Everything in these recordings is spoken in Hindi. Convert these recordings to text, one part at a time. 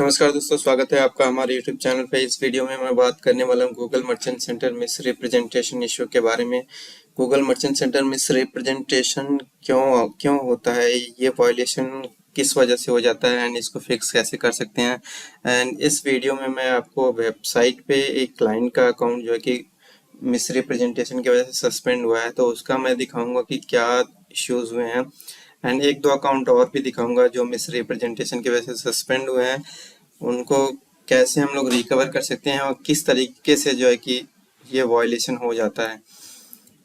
नमस्कार दोस्तों, स्वागत है आपका हमारे YouTube चैनल पे। इस वीडियो में मैं बात करने वाला हूँ Google merchant centre miss representation issue के बारे में। Google merchant centre miss representation क्यों क्यों होता है, ये वायलेशन किस वजह से हो जाता है एंड इसको फिक्स कैसे कर सकते हैं। एंड इस वीडियो में मैं आपको वेबसाइट पे एक क्लाइंट का अकाउंट जो है कि मिस रिप्रेजेंटेशन की वजह से सस्पेंड हुआ है, तो उसका मैं दिखाऊंगा कि क्या इश्यूज हुए हैं। एंड एक दो अकाउंट और भी दिखाऊंगा जो मिस रिप्रेजेंटेशन की वजह से सस्पेंड हुए हैं, उनको कैसे हम लोग रिकवर कर सकते हैं और किस तरीके से जो है कि ये वॉयलेशन हो जाता है।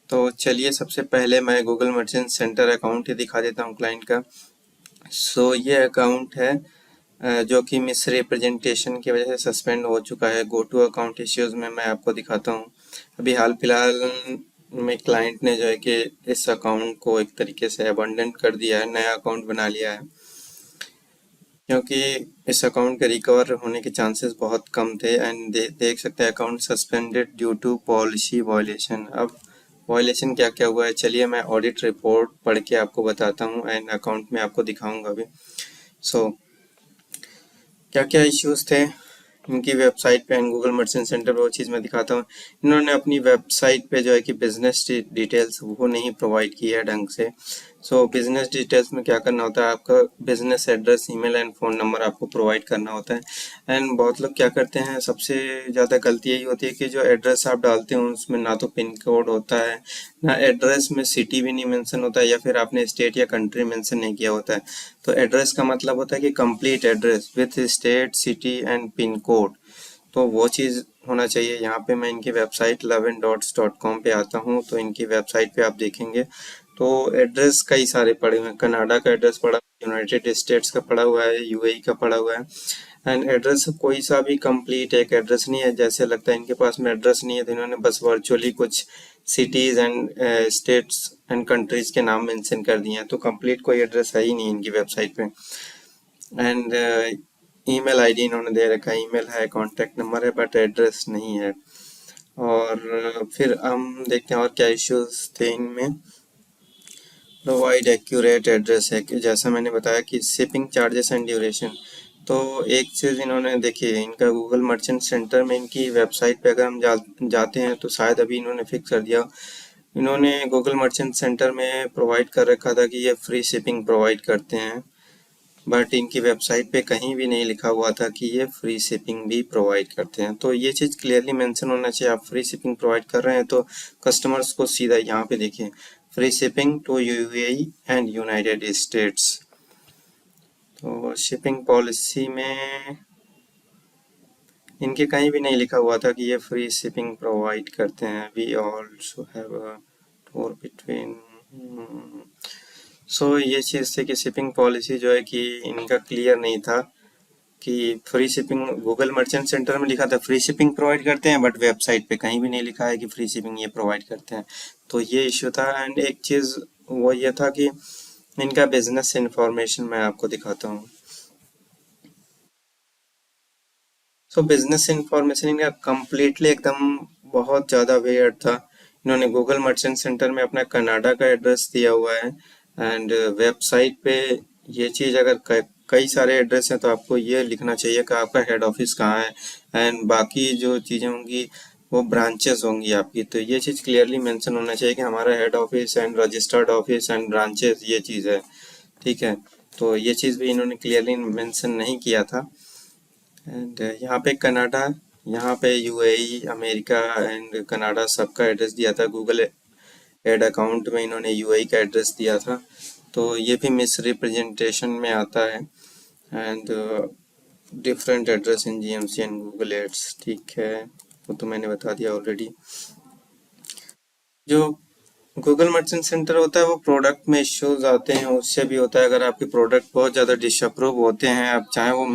तो चलिए, सबसे पहले मैं गूगल मर्चेंट सेंटर अकाउंट ही दिखा देता हूँ क्लाइंट का। ये अकाउंट है जो कि मिस रिप्रेजेंटेशन की वजह से सस्पेंड हो चुका है। गो टू अकाउंट इश्यूज में मैं आपको दिखाता हूँ। अभी हाल फिलहाल में क्लाइंट ने जो है कि इस अकाउंट को एक तरीके से अबंडन कर दिया है, नया अकाउंट बना लिया है, क्योंकि इस अकाउंट के रिकवर होने के चांसेस बहुत कम थे। एंड देख सकते हैं account suspended due to policy violation. अब वायलेशन क्या क्या हुआ है, चलिए मैं ऑडिट रिपोर्ट पढ़ के आपको बताता हूँ एंड अकाउंट में आपको दिखाऊंगा भी। क्या क्या इश्यूज थे इनकी वेबसाइट पे एंड गूगल मर्चेंट सेंटर पे, वो चीज़ मैं दिखाता हूँ। इन्होंने अपनी वेबसाइट पे जो है कि बिजनेस डिटेल्स वो नहीं प्रोवाइड की है ढंग से। बिजनेस डिटेल्स में क्या करना होता है, आपका business address, email and phone number आपको प्रोवाइड करना होता है। एंड बहुत लोग क्या करते हैं, सबसे ज़्यादा गलती यही होती है कि जो एड्रेस आप डालते हो उसमें ना तो पिन कोड होता है, ना एड्रेस में सिटी भी नहीं मेंशन होता है, या फिर आपने स्टेट या कंट्री मेंशन नहीं किया होता है। तो एड्रेस का मतलब होता है कि complete address with state, city and pin code. तो वो चीज़ होना चाहिए। यहाँ पे मैं इनकी वेबसाइट loveanddots.com पे आता हूँ, तो इनकी वेबसाइट पे आप देखेंगे तो एड्रेस कई सारे पड़े हुए हैं। कनाडा का एड्रेस पड़ा, यूनाइटेड स्टेट्स का पड़ा हुआ है, यूएई का पड़ा हुआ है। एंड एड्रेस कोई सा भी कंप्लीट एक एड्रेस नहीं है। जैसे लगता है इनके पास में एड्रेस नहीं है, तो इन्होंने बस वर्चुअली कुछ cities and states and countries के नाम मेंशन कर दिए हैं, तो कंप्लीट कोई एड्रेस है ही नहीं इनकी वेबसाइट पे। एंड ईमेल आईडी इन्होंने दे रखा है, ईमेल है, कॉन्टैक्ट नंबर है, बट एड्रेस नहीं है। और फिर हम देखते हैं और क्या इश्यूज थे इनमें। प्रोवाइड एक्यूरेट एड्रेस है कि जैसा मैंने बताया कि शिपिंग चार्जेस एंड ड्यूरेशन। तो एक चीज़ इन्होंने देखिए, इनका गूगल मर्चेंट सेंटर में इनकी वेबसाइट पे अगर हम जाते हैं तो शायद अभी इन्होंने फिक्स कर दिया। इन्होंने गूगल मर्चेंट सेंटर में प्रोवाइड कर रखा था कि ये फ्री शिपिंग प्रोवाइड करते हैं, बट इनकी वेबसाइट पे कहीं भी नहीं लिखा हुआ था कि ये फ्री शिपिंग भी प्रोवाइड करते हैं। तो ये चीज़ क्लियरली मेंशन होना चाहिए। आप फ्री शिपिंग प्रोवाइड कर रहे हैं तो कस्टमर्स को सीधा यहाँ पे देखिए, free shipping to UAE and United States. तो शिपिंग पॉलिसी में इनके कहीं भी नहीं लिखा हुआ था कि ये फ्री शिपिंग प्रोवाइड करते हैं। We also have a tour between. ये चीज़ थी कि शिपिंग पॉलिसी जो है कि इनका क्लियर नहीं था कि free shipping. Google merchant centre में लिखा था फ्री शिपिंग प्रोवाइड करते हैं, बट वेबसाइट पे कहीं भी नहीं लिखा है कि फ्री शिपिंग ये प्रोवाइड करते हैं। तो ये इश्यू था। एंड एक चीज़ वो ये था कि इनका बिजनेस इंफॉर्मेशन मैं आपको दिखाता हूँ। बिजनेस इंफॉर्मेशन इनका कम्प्लीटली एकदम बहुत ज़्यादा वेयर्ड था। इन्होंने गूगल मर्चेंट सेंटर में अपना कनाडा का एड्रेस दिया हुआ है, एंड वेबसाइट पे ये चीज़ अगर कई सारे एड्रेस हैं तो आपको ये लिखना चाहिए कि आपका हेड ऑफिस कहाँ है, एंड बाकी जो चीज़ें होंगी वो ब्रांचेस होंगी आपकी। तो ये चीज़ क्लियरली मेंशन होना चाहिए कि हमारा head office and registered office and branches, ये चीज़ है। ठीक है, तो ये चीज़ भी इन्होंने क्लियरली मेंशन नहीं किया था। एंड यहाँ पे कनाडा, यहाँ पे यूएई, अमेरिका एंड कनाडा सबका एड्रेस दिया था। गूगल एड अकाउंट में इन्होंने यूएई का एड्रेस दिया था, तो ये भी मिस रिप्रेजेंटेशन में आता है। And different address in GMC and Google ads. ठीक है, वो तो मैंने बता दिया ऑलरेडी। जो गूगल मर्चेंट सेंटर होता है वो प्रोडक्ट में इश्यूज आते हैं, उससे भी होता है। अगर आपके प्रोडक्ट बहुत ज़्यादा डिसअप्रूव होते हैं, आप चाहे वो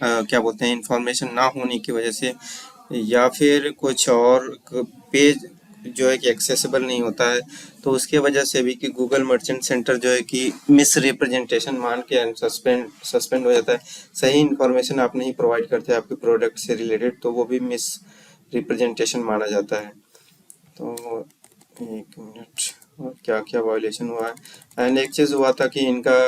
क्या बोलते हैं, इंफॉर्मेशन ना होने की वजह से, या फिर कुछ और पेज जो है कि एक्सेसिबल नहीं होता है, तो उसके वजह से भी कि गूगल मर्चेंट सेंटर जो है कि मिस रिप्रेजेंटेशन मान के सस्पेंड हो जाता है। सही इंफॉर्मेशन आप नहीं प्रोवाइड करते आपके प्रोडक्ट से रिलेटेड, तो वो भी मिस रिप्रेजेंटेशन माना जाता है। तो एक मिनट, और क्या क्या वायलेशन हुआ है। एंड एक चीज़ हुआ था कि इनका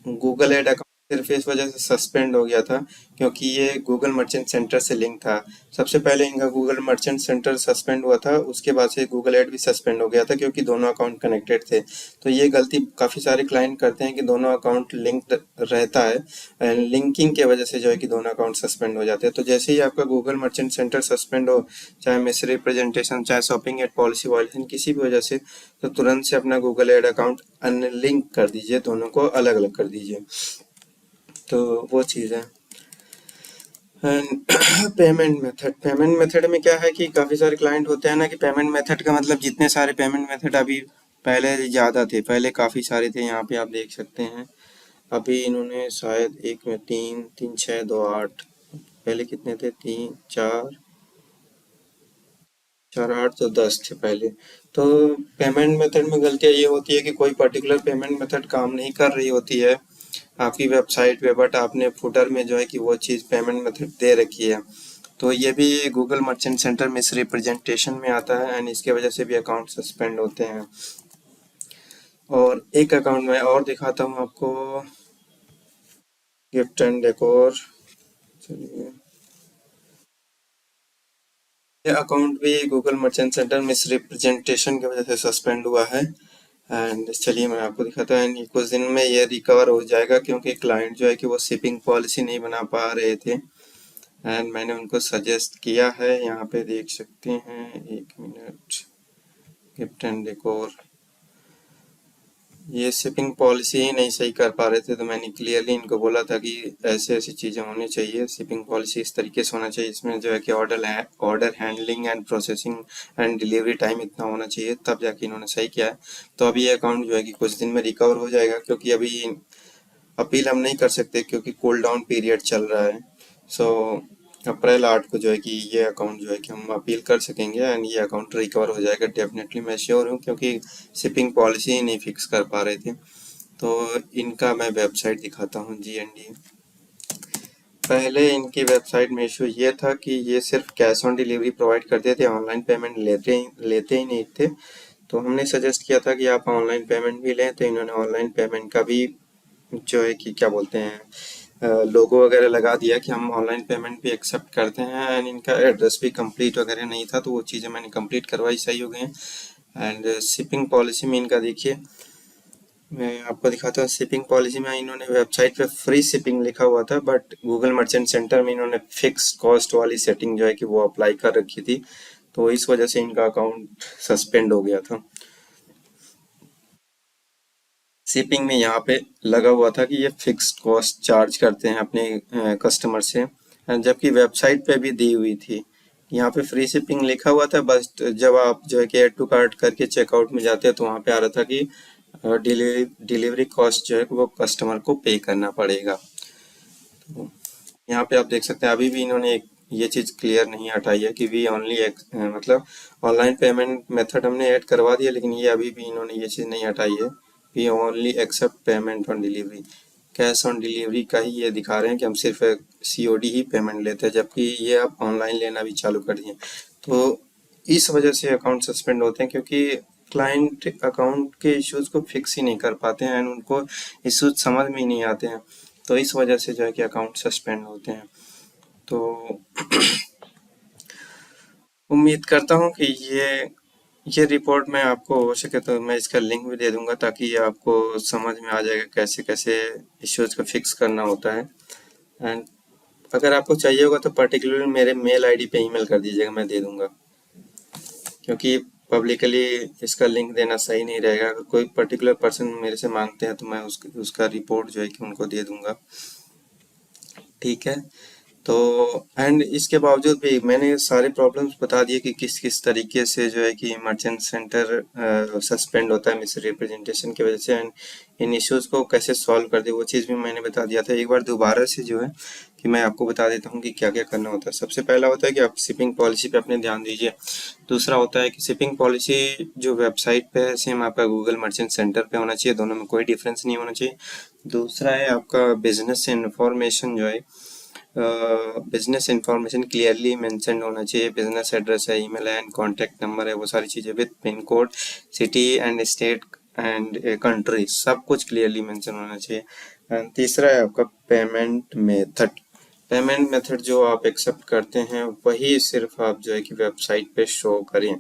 गूगल एड अकाउंट सिर्फ इस वजह से सस्पेंड हो गया था क्योंकि ये गूगल मर्चेंट सेंटर से लिंक था। सबसे पहले इनका गूगल मर्चेंट सेंटर सस्पेंड हुआ था, उसके बाद से गूगल ऐड भी सस्पेंड हो गया था क्योंकि दोनों अकाउंट कनेक्टेड थे। तो ये गलती काफ़ी सारे क्लाइंट करते हैं कि दोनों अकाउंट लिंक्ड रहता है एंड लिंकिंग के वजह से जो है कि दोनों अकाउंट सस्पेंड हो जाते हैं। तो जैसे ही आपका गूगल मर्चेंट सेंटर सस्पेंड हो, चाहे मिस रिप्रेजेंटेशन, चाहे शॉपिंग एड पॉलिसी वायलेशन, किसी भी वजह से, तो तुरंत से अपना गूगल ऐड अकाउंट अनलिंक कर दीजिए, दोनों को अलग अलग कर दीजिए। तो वो चीज़ है। एंड पेमेंट मेथड में क्या है कि काफ़ी सारे क्लाइंट होते हैं ना कि पेमेंट मेथड का मतलब जितने सारे पेमेंट मेथड अभी, पहले ज़्यादा थे, पहले काफ़ी सारे थे, यहाँ पे आप देख सकते हैं। अभी इन्होंने शायद एक में तीन तीन छः दो आठ, पहले कितने थे, तीन चार चार आठ तो 10 थे पहले। तो पेमेंट मेथड में गलतियाँ ये होती है कि कोई पर्टिकुलर पेमेंट मेथड काम नहीं कर रही होती है आपकी वेबसाइट पे, बट आपने फुटर में जो है कि वो चीज़ पेमेंट मेथड दे रखी है। तो ये भी Google merchant centre miss representation में आता है एंड इसके वजह से भी अकाउंट सस्पेंड होते हैं। और एक अकाउंट में और दिखाता हूँ आपको, गिफ्ट एंड डेकोर। चलिए, ये अकाउंट भी Google merchant centre miss representation की वजह से सस्पेंड हुआ है। एंड चलिए मैं आपको दिखाता हूँ, एंड कुछ दिन में ये रिकवर हो जाएगा क्योंकि क्लाइंट जो है कि वो शिपिंग पॉलिसी नहीं बना पा रहे थे एंड मैंने उनको सजेस्ट किया है। यहाँ पे देख सकते हैं, एक मिनट, गिफ्ट एंड डेकोर, ये शिपिंग पॉलिसी ही नहीं सही कर पा रहे थे, तो मैंने क्लियरली इनको बोला था कि ऐसे ऐसी चीज़ें होनी चाहिए, शिपिंग पॉलिसी इस तरीके से होना चाहिए, इसमें जो है कि order handling and processing and delivery time इतना होना चाहिए, तब जाके इन्होंने सही किया है। तो अभी ये अकाउंट जो है कि कुछ दिन में रिकवर हो जाएगा क्योंकि अभी अपील हम नहीं कर सकते क्योंकि कूल डाउन पीरियड चल रहा है। सो अप्रैल 8 को जो है कि ये अकाउंट जो है कि हम अपील कर सकेंगे एंड ये अकाउंट रिकवर हो जाएगा डेफिनेटली, मैं श्योर हूँ क्योंकि शिपिंग पॉलिसी ही नहीं फिक्स कर पा रहे थे। तो इनका मैं वेबसाइट दिखाता हूँ, GND। पहले इनकी वेबसाइट में इशू ये था कि ये सिर्फ कैश ऑन डिलीवरी प्रोवाइड करते थे, ऑनलाइन पेमेंट लेते ही नहीं थे। तो हमने सजेस्ट किया था कि आप ऑनलाइन पेमेंट भी लें, तो इन्होंने ऑनलाइन पेमेंट का भी जो है कि क्या बोलते हैं, लोगो वगैरह लगा दिया कि हम ऑनलाइन पेमेंट भी एक्सेप्ट करते हैं एंड इनका एड्रेस भी कंप्लीट वगैरह नहीं था, तो वो चीज़ें मैंने कंप्लीट करवाई, सही हो गए हैं। एंड शिपिंग पॉलिसी में इनका देखिए, मैं आपको दिखाता हूँ। शिपिंग पॉलिसी में इन्होंने वेबसाइट पे फ्री शिपिंग लिखा हुआ था, बट गूगल मर्चेंट सेंटर में इन्होंने फिक्स कॉस्ट वाली सेटिंग जो है कि वो अप्लाई कर रखी थी, तो इस वजह से इनका अकाउंट सस्पेंड हो गया था। शिपिंग में यहाँ पे लगा हुआ था कि ये फिक्स्ड कॉस्ट चार्ज करते हैं अपने कस्टमर से, जबकि वेबसाइट पे भी दी हुई थी, यहाँ पे फ्री शिपिंग लिखा हुआ था, बस जब आप जो है कि ऐड टू कार्ट करके चेकआउट में जाते हैं तो वहाँ पे आ रहा था कि डिलीवरी कॉस्ट जो है वो कस्टमर को पे करना पड़ेगा। तो यहाँ पे आप देख सकते हैं अभी भी इन्होंने ये चीज़ क्लियर नहीं हटाई है कि वी ओनली मतलब ऑनलाइन पेमेंट मेथड हमने ऐड करवा दिया, लेकिन ये अभी भी इन्होंने ये चीज़ नहीं हटाई है, we only accept payment on delivery. Cash on delivery का ही ये दिखा रहे हैं कि हम सिर्फ COD ही पेमेंट लेते हैं, जबकि ये आप ऑनलाइन लेना भी चालू कर दिए। तो इस वजह से अकाउंट सस्पेंड होते हैं क्योंकि क्लाइंट अकाउंट के इश्यूज को फिक्स ही नहीं कर पाते हैं एंड उनको इश्यूज समझ में ही नहीं आते हैं, तो इस वजह से जो है कि अकाउंट सस्पेंड होते हैं। तो उम्मीद करता हूँ कि ये रिपोर्ट मैं आपको हो सके तो मैं इसका लिंक भी दे दूंगा ताकि ये आपको समझ में आ जाएगा कैसे कैसे इश्यूज को फिक्स करना होता है। एंड अगर आपको चाहिए होगा तो पर्टिकुलर मेरे मेल आईडी पे ईमेल कर दीजिएगा, मैं दे दूंगा, क्योंकि पब्लिकली इसका लिंक देना सही नहीं रहेगा। अगर कोई पर्टिकुलर पर्सन मेरे से मांगते हैं तो मैं उसका रिपोर्ट जो है कि उनको दे दूंगा, ठीक है। तो एंड इसके बावजूद भी मैंने सारे प्रॉब्लम्स बता दिए कि किस किस तरीके से जो है कि मर्चेंट सेंटर सस्पेंड होता है मिस रिप्रेजेंटेशन की वजह से, एंड इन इश्यूज को कैसे सॉल्व कर दे वो चीज़ भी मैंने बता दिया था। एक बार दोबारा से जो है कि मैं आपको बता देता हूँ कि क्या क्या करना होता है। सबसे पहला होता है कि आप शिपिंग पॉलिसी पे अपने ध्यान दीजिए। दूसरा होता है कि शिपिंग पॉलिसी जो वेबसाइट पे है सेम आपका गूगल मर्चेंट सेंटर पे होना चाहिए, दोनों में कोई डिफरेंस नहीं होना चाहिए। दूसरा है आपका बिजनेस इन्फॉर्मेशन जो है, बिजनेस इंफॉर्मेशन क्लियरली मेंशन होना चाहिए, बिजनेस एड्रेस है, ईमेल है एंड कॉन्टैक्ट नंबर है, वो सारी चीज़ें with pin code, city and state and country, सब कुछ क्लियरली मेंशन होना चाहिए। एंड तीसरा है आपका पेमेंट मेथड। पेमेंट मेथड जो आप एक्सेप्ट करते हैं वही सिर्फ आप जो है कि वेबसाइट पे शो करें।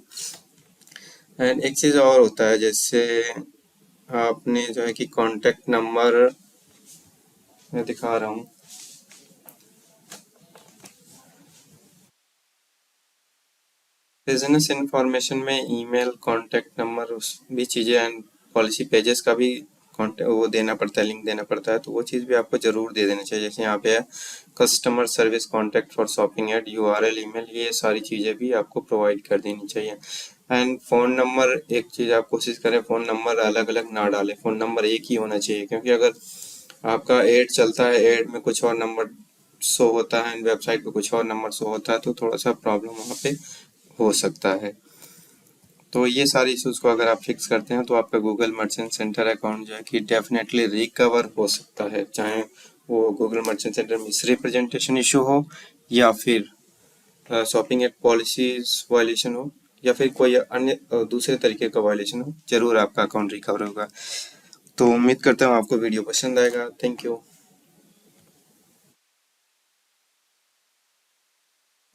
एंड एक चीज़ और होता है, जैसे आपने जो है कि कॉन्टेक्ट नंबर मैं दिखा रहा हूँ। बिजनेस इंफॉर्मेशन में ईमेल, कॉन्टेक्ट नंबर, उस भी चीज़ें एंड पॉलिसी पेजेस का भी कॉन्टेक्ट वो देना पड़ता है, लिंक देना पड़ता है, तो वो चीज़ भी आपको ज़रूर दे देना चाहिए। जैसे यहाँ पे है customer service contact for shopping ad, URL, email, ये सारी चीज़ें भी आपको प्रोवाइड कर देनी चाहिए। एंड फ़ोन नंबर, एक चीज़ आप कोशिश करें फ़ोन नंबर अलग अलग ना डालें, फ़ोन नंबर एक ही होना चाहिए, क्योंकि अगर आपका एड चलता है, एड में कुछ और नंबर शो होता है एंड वेबसाइट पे कुछ और नंबर शो होता है, तो थोड़ा सा प्रॉब्लम वहाँ पे हो सकता है। तो ये सारे इश्यूज को अगर आप फिक्स करते हैं तो आपका गूगल मर्चेंट सेंटर अकाउंट जो है कि डेफिनेटली रिकवर हो सकता है, चाहे वो Google merchant centre miss representation issue हो, या फिर शॉपिंग एट पॉलिसीज वायलेशन हो, या फिर कोई अन्य दूसरे तरीके का वायलेशन हो, जरूर आपका अकाउंट रिकवर होगा। तो उम्मीद करता हूँ आपको वीडियो पसंद आएगा। Thank you.